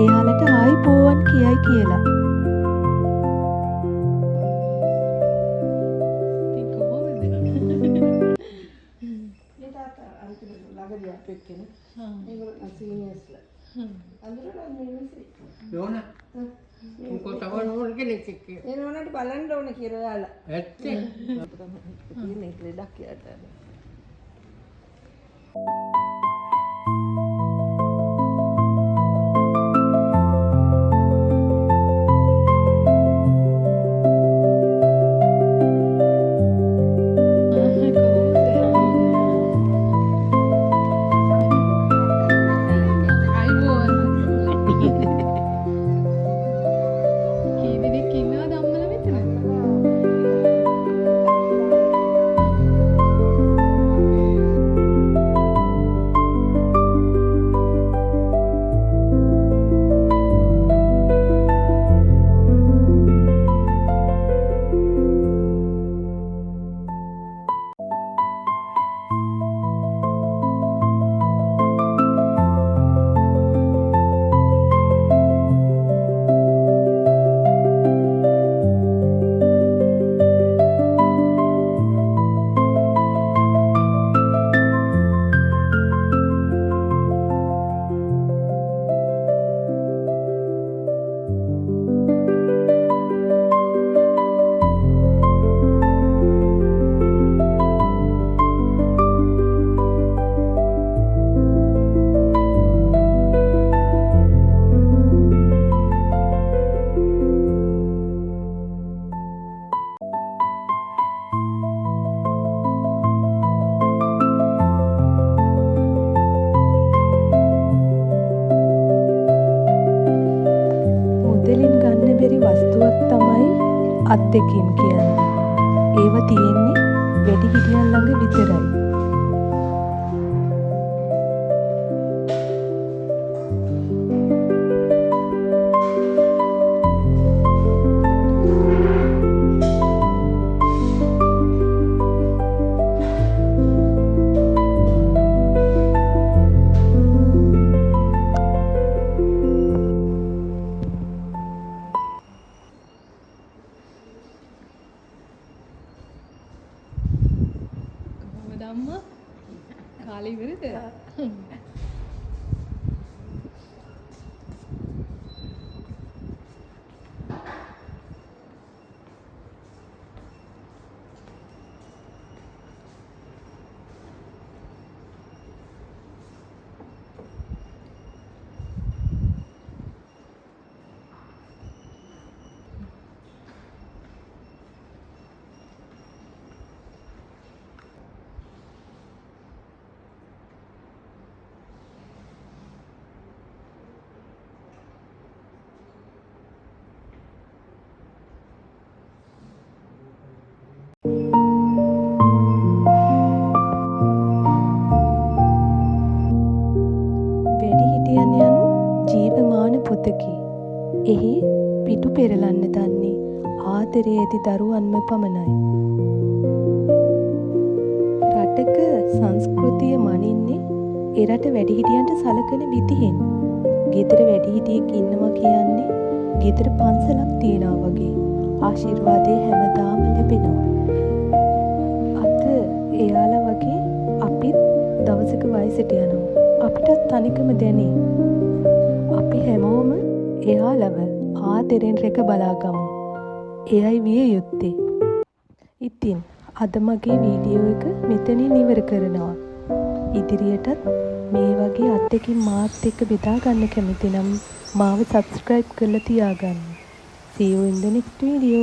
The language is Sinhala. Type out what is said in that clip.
එයාලට ආයි පෝවන් කියයි කියලා. ඒනෝනට බලන්න ඕන කියලා යාලා. ඇත්තේ. තියෙන ලෙඩක් යාට. වස්තුවක් තමයි අත්දැකීම් කියන්නේ. ඒව තියෙන්නේ වැඩිහිටියන් ළඟ විතරයි. අම්මා කාලේ ඉවරද? වැඩිහිටියන් යනු ජීවමාන පොතකි. එහි පිටු පෙරලන්න දන්නේ ආදරේ ඇති දරුවන්ම පමණයි. රටක සංස්කෘතිය මනින්නේ එරට වැඩිහිටියන්ට සලකන විදිහෙන්. ගෙදර වැඩිහිටියෙක් ඉන්නවා කියන්නේ ගෙදර පන්සලක් තියනවා වගේ ආශිර්වාදය හැමදාම ලැබෙනවා. අද එයාලා වගේ අපිත් දවසක වයසට යනවා. අපිටත් තනිකම දැනේ. අපි හැමෝම එයාලව ආදරෙන් රැක බලාගමු. එයයි විය යුත්තේ. ඉතින් අද මගේ වීඩියෝ එක මෙතනින් ඉවර කරනවා. ඉදිරියටත් මේ වගේ අත්දැකීම් මාත් එක්ක බෙදා ගන්න කැමති නම් මාව subscribe කරලා තියාගන්න. See you in the next video.